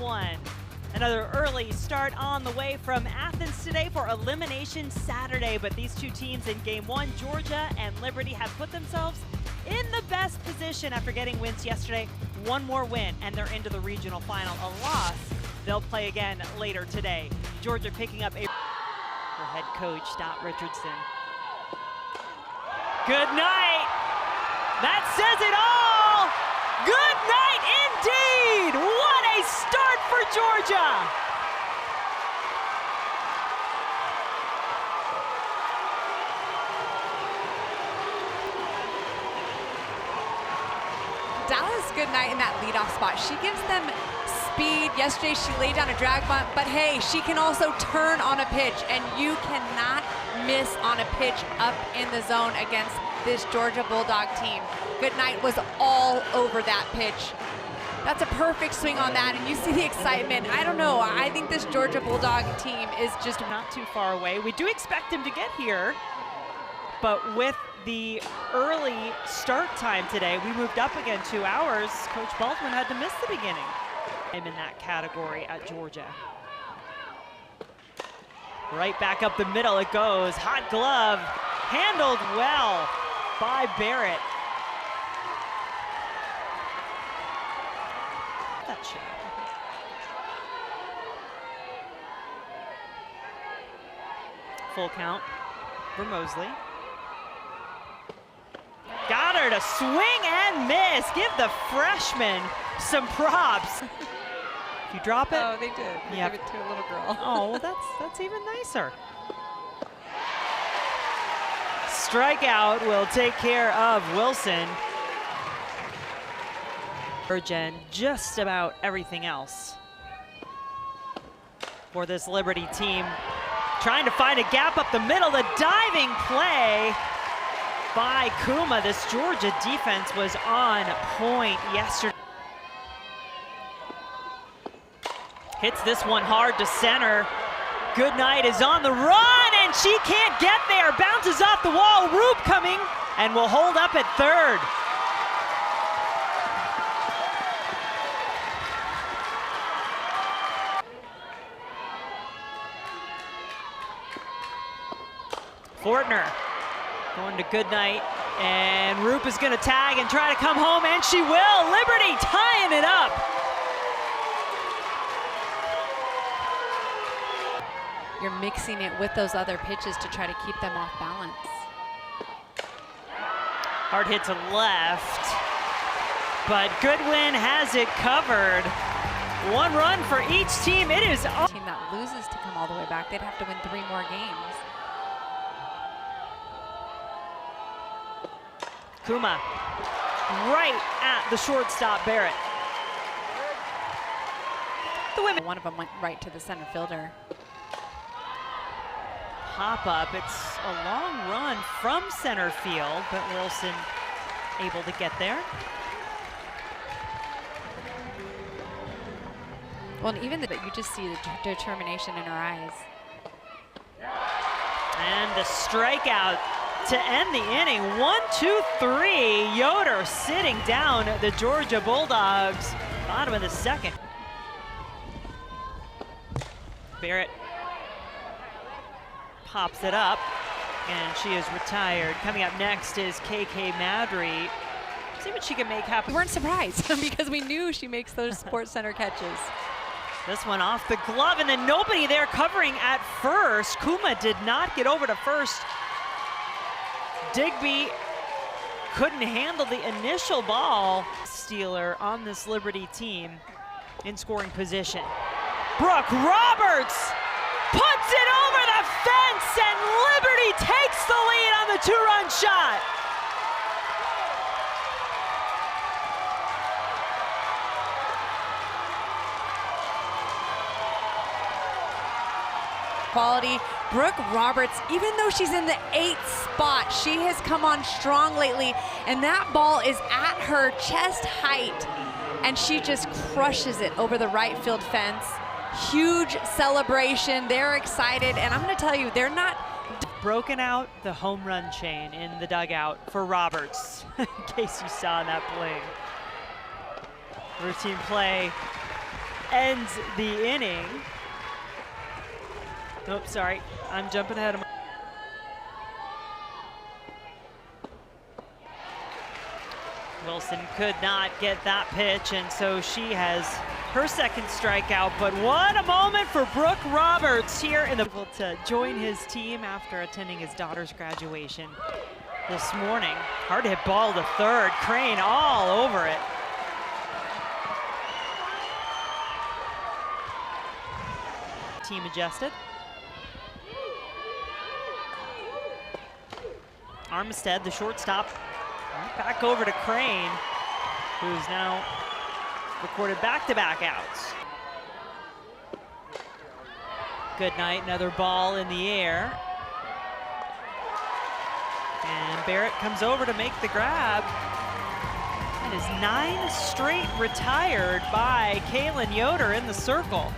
one. Another early start on the way from Athens today for Elimination Saturday, but these two teams in game one, Georgia and Liberty, have put themselves in the best position after getting wins yesterday. One more win and they're into the regional final. A loss, they'll play again later today. Georgia picking up a for head coach Dot Richardson. Good night. That says it all. Good night indeed. What a start for Georgia. Dallas, good night in that leadoff spot. She gives them speed. Yesterday she laid down a drag bunt, but hey, she can also turn on a pitch, and you cannot miss on a pitch up in the zone against this Georgia Bulldog team. Good night was all over that pitch. That's a perfect swing on that, and you see the excitement. I don't know, I think this Georgia Bulldog team is just not too far away. We do expect him to get here, but with the early start time today, we moved up again 2 hours. Coach Baldwin had to miss the beginning. I'm in that category at Georgia. Right back up the middle it goes. Hot glove, handled well by Barrett. That shot. Full count for Mosley. Got her to swing and miss. Give the freshman some props. If you drop it. Oh, they did. They gave it to a little girl. Oh, well, that's even nicer. Strikeout will take care of Wilson. And just about everything else for this Liberty team. Trying to find a gap up the middle. The diving play by Kuma. This Georgia defense was on point yesterday. Hits this one hard to center. Goodnight is on the run, and she can't get there. Bounces off the wall. Roop coming, and will hold up at third. Fortner going to Goodnight, and Roop is going to tag and try to come home, and she will. Liberty tying it up. You're mixing it with those other pitches to try to keep them off balance. Hard hit to left, but Goodwin has it covered. One run for each team. It is a team that loses to come all the way back. They'd have to win 3 more games. Kuma right at the shortstop, Barrett. The women. One of them went right to the center fielder. Hop up. It's a long run from center field, but Wilson able to get there. Well, and even that you just see the determination in her eyes. And the strikeout to end the inning. 1-2-3. Yoder sitting down the Georgia Bulldogs. Bottom of the second. Barrett pops it up, and she is retired. Coming up next is KK Madry. See what she can make happen. We weren't surprised because we knew she makes those Sports Center catches. This one off the glove, and then nobody there covering at first. Kuma did not get over to first. Digby couldn't handle the initial ball. Steeler on this Liberty team in scoring position. Brooke Roberts puts it over the fence, and Liberty takes the lead on the 2-run shot. Quality. Brooke Roberts, even though she's in the 8th spot, she has come on strong lately, and that ball is at her chest height, and she just crushes it over the right field fence. Huge celebration. They're excited, and I'm going to tell you, they're not broken out the home run chain in the dugout for Roberts, in case you saw that play. Routine play. ends the inning. Nope, sorry, I'm jumping ahead of my. Wilson could not get that pitch, and so she has her second strikeout. But what a moment for Brooke Roberts here in the able to join his team after attending his daughter's graduation this morning. Hard hit ball to third, Crane all over it. Team adjusted. Armistead, the shortstop, back over to Crane, who's now recorded back-to-back outs. Good night, another ball in the air. And Barrett comes over to make the grab. That is 9 straight retired by Kaylin Yoder in the circle.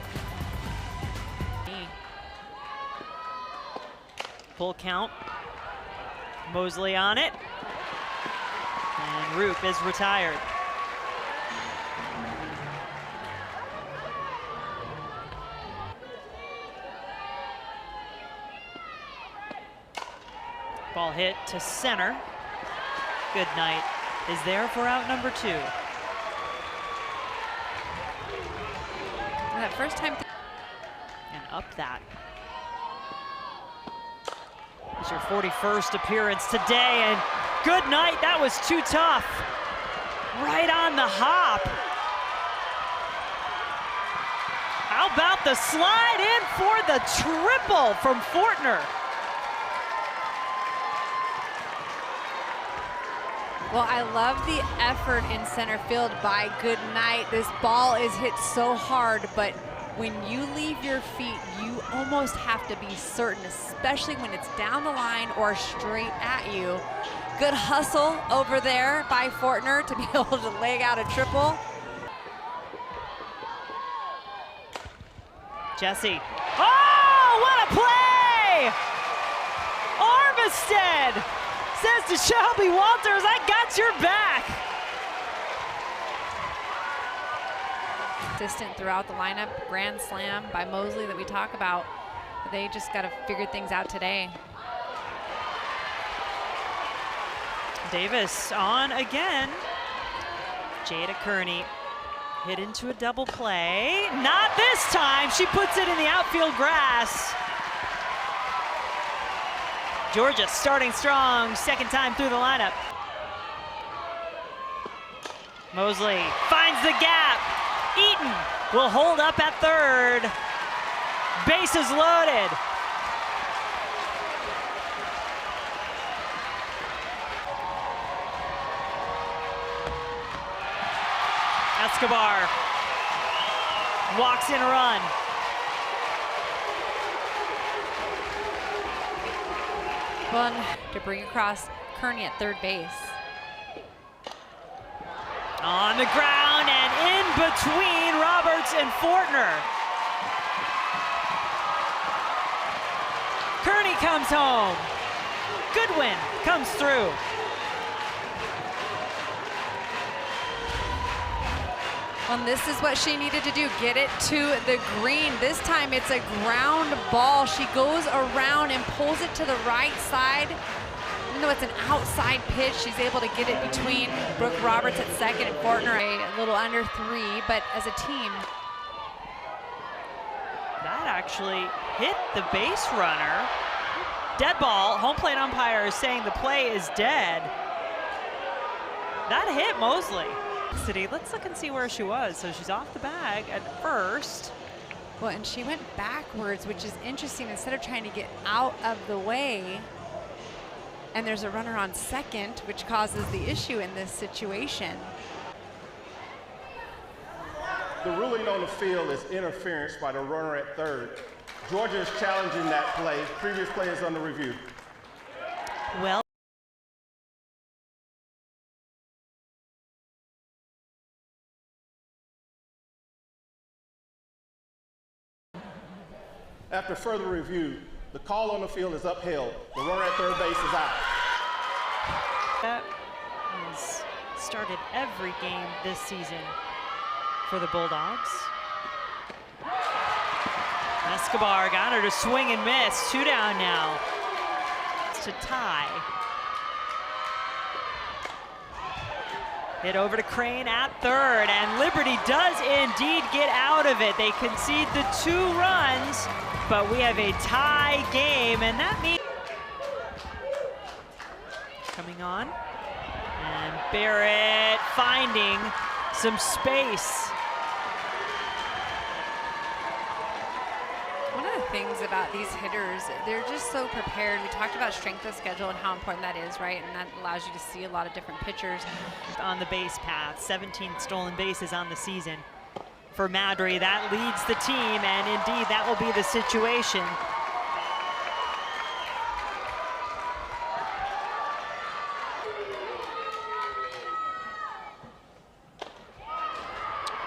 Full count. Mosley on it. And Roop is retired. Ball hit to center. Good night is there for out number 2. That first time. And up that. It's your 41st appearance today, and good night, that was too tough. Right on the hop. How about the slide in for the triple from Fortner? Well, I love the effort in center field by Goodnight. This ball is hit so hard, but when you leave your feet, you almost have to be certain, especially when it's down the line or straight at you. Good hustle over there by Fortner to be able to leg out a triple. Jesse. Oh, what a play! Armistead says to Shelby Walters, I got your back. Consistent throughout the lineup, grand slam by Mosley that we talk about. They just got to figure things out today. Davis on again. Jada Kearney hit into a double play. Not this time. She puts it in the outfield grass. Georgia starting strong, second time through the lineup. Mosley finds the gap. Eaton will hold up at third. Bases loaded. Escobar walks in a run. One to bring across Kearney at third base. On the ground and in between Roberts and Fortner. Kearney comes home. Goodwin comes through. Well, this is what she needed to do, get it to the green. This time it's a ground ball. She goes around and pulls it to the right side. Even though it's an outside pitch, she's able to get it between Brooke Roberts at second and Fortner a little under 3, but as a team. That actually hit the base runner. Dead ball, home plate umpire is saying the play is dead. That hit Mosley. Let's look and see where she was. So she's off the bag at first. Well, and she went backwards, which is interesting. Instead of trying to get out of the way, and there's a runner on second, which causes the issue in this situation. The ruling on the field is interference by the runner at third. Georgia is challenging that play. Previous play is under review. Well. After further review, the call on the field is upheld. The runner at third base is out. That has started every game this season for the Bulldogs. Escobar got her to swing and miss. 2 down now to tie. Hit over to Crane at third, and Liberty does indeed get out of it. They concede the 2 runs, but we have a tie game, and that means coming on, and Barrett finding some space. One of the things about these hitters, they're just so prepared. We talked about strength of schedule and how important that is, right? And that allows you to see a lot of different pitchers. On the base path, 17 stolen bases on the season for Madry. That leads the team, and indeed that will be the situation.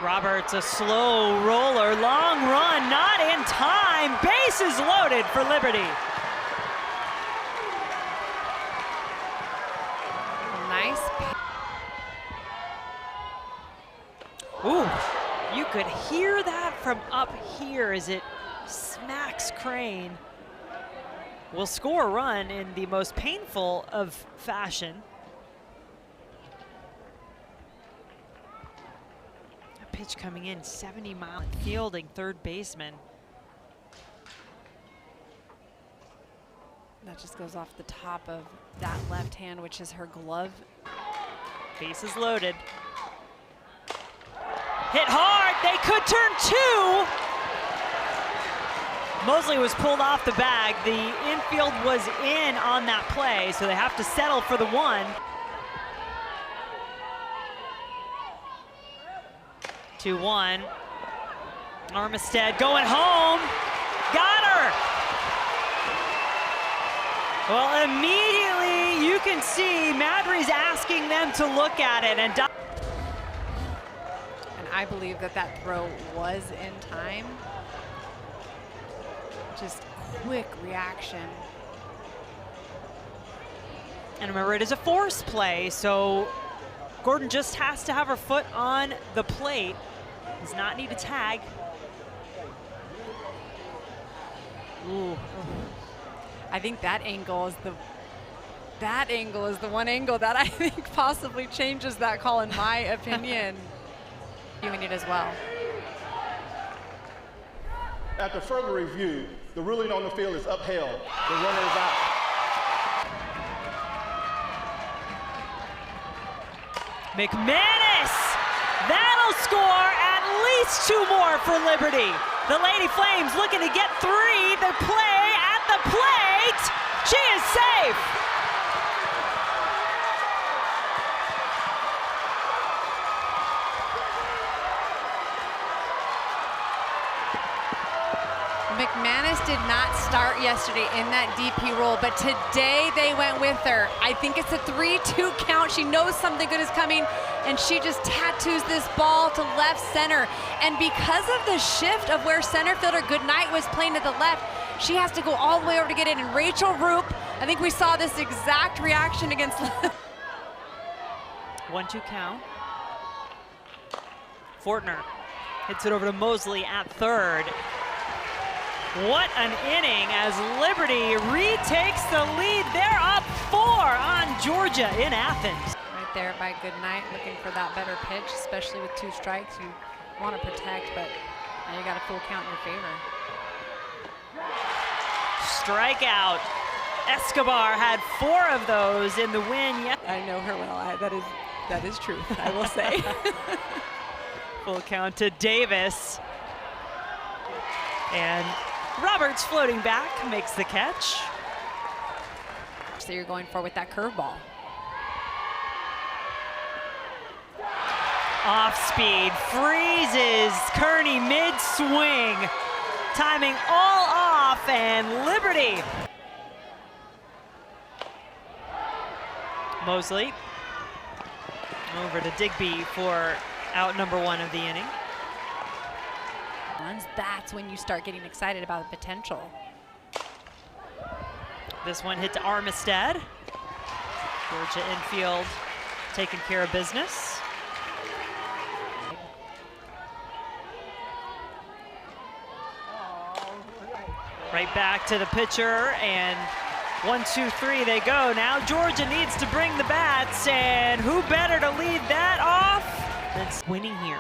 Roberts, a slow roller, long run, not in time. Bases loaded for Liberty. Nice. Ooh, you could hear that from up here as it smacks Crane. Will score a run in the most painful of fashion. Pitch coming in, 70 miles, fielding third baseman. That just goes off the top of that left hand, which is her glove. Bases loaded. Hit hard, they could turn 2. Mosley was pulled off the bag. The infield was in on that play, so they have to settle for the 1. 2-1. Armistead going home. Got her! Well, immediately you can see Madry's asking them to look at it. And I believe that that throw was in time. Just quick reaction. And remember, it is a force play, so Gordon just has to have her foot on the plate. Does not need a tag. Ooh. I think that angle is the one angle that I think possibly changes that call, in my opinion. Doing it as well. After further review, the ruling on the field is upheld. The runner is out. McManus, that'll score at least 2 more for Liberty. The Lady Flames looking to get 3. The play at the plate. She is safe. McManus did not start yesterday in that DP role, but today they went with her. I think it's a 3-2 count. She knows something good is coming, and she just tattoos this ball to left center. And because of the shift of where center fielder Goodnight was playing to the left, she has to go all the way over to get it. And Rachel Roop, I think we saw this exact reaction against 1-2 count. Fortner hits it over to Mosley at third. What an inning as Liberty retakes the lead. They're up 4 on Georgia in Athens. Right there by Goodnight, looking for that better pitch, especially with 2 strikes. You want to protect, but now you got a full count in your favor. Strikeout. Escobar had 4 of those in the win. I know her well. That is truth, I will say. Full count to Davis. And Roberts floating back makes the catch. So you're going for with that curveball. Off speed, freezes Kearney mid-swing. Timing all off, and Liberty. Mosley over to Digby for out number 1 of the inning. That's when you start getting excited about the potential. This one hit to Armistead. Georgia infield taking care of business. Right back to the pitcher, and 1, 2, 3 they go. Now Georgia needs to bring the bats, and who better to lead that off than winning here.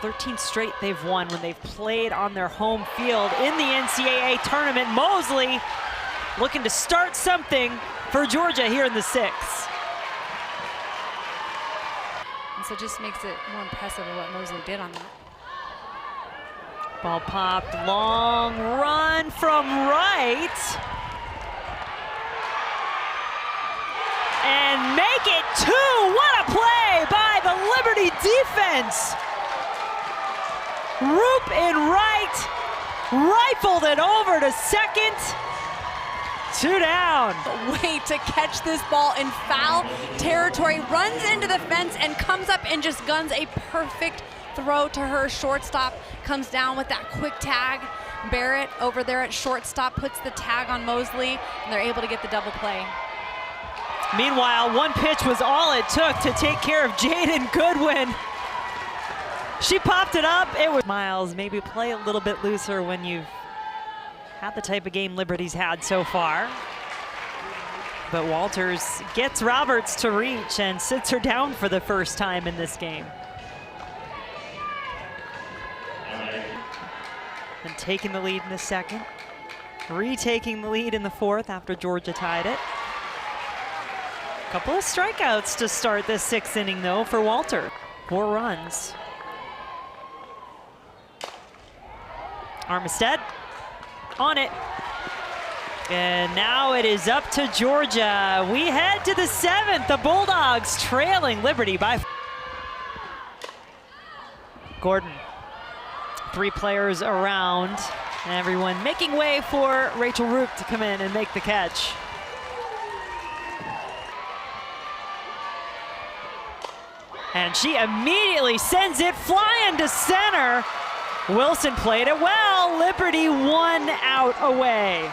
13 straight they've won when they've played on their home field in the NCAA tournament. Mosley looking to start something for Georgia here in the 6th. And so just makes it more impressive of what Mosley did on that. Ball popped, long run from right. And make it 2. What a play by the Liberty defense. Roop in right, rifled it over to second. 2 down. Wait to catch this ball in foul territory, runs into the fence and comes up and just guns a perfect throw to her shortstop. Comes down with that quick tag. Barrett over there at shortstop puts the tag on Mosley, and they're able to get the double play. Meanwhile, one pitch was all it took to take care of Jaden Goodwin. She popped it up. It was Miles, maybe play a little bit looser when you've had the type of game Liberty's had so far. But Walters gets Roberts to reach and sits her down for the first time in this game. And taking the lead in the 2nd, retaking the lead in the 4th after Georgia tied it. Couple of strikeouts to start this 6th inning though for Walter. 4 runs. Armistead on it. And now it is up to Georgia. We head to the 7th. The Bulldogs trailing Liberty by. Gordon. 3 players around. Everyone making way for Rachel Roop to come in and make the catch. And she immediately sends it flying to center. Wilson played it well. Liberty 1 out away.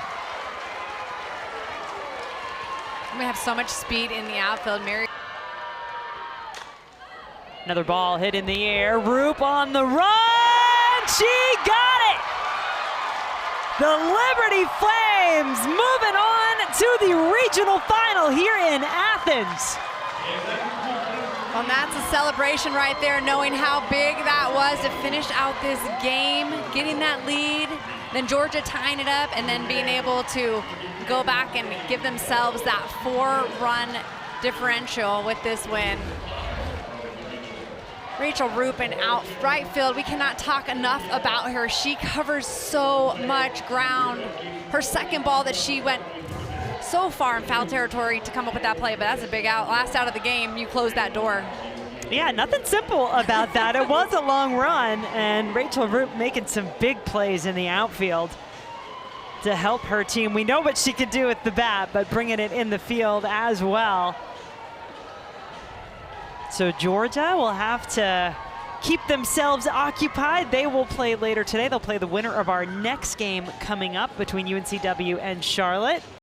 We have so much speed in the outfield. Mary. Another ball hit in the air. Roop on the run. She got it. The Liberty Flames moving on to the regional final here in Athens. Well, that's a celebration right there, knowing how big that was to finish out this game, getting that lead, then Georgia tying it up, and then being able to go back and give themselves that 4-run differential with this win. Rachel Roop in out right field, we cannot talk enough about her. She covers so much ground. Her second ball that she went so far in foul territory to come up with that play, but that's a big out. Last out of the game, you close that door. Yeah, nothing simple about that. It was a long run, and Rachel Roop making some big plays in the outfield to help her team. We know what she could do with the bat, but bringing it in the field as well. So Georgia will have to keep themselves occupied. They will play later today. They'll play the winner of our next game coming up between UNCW and Charlotte.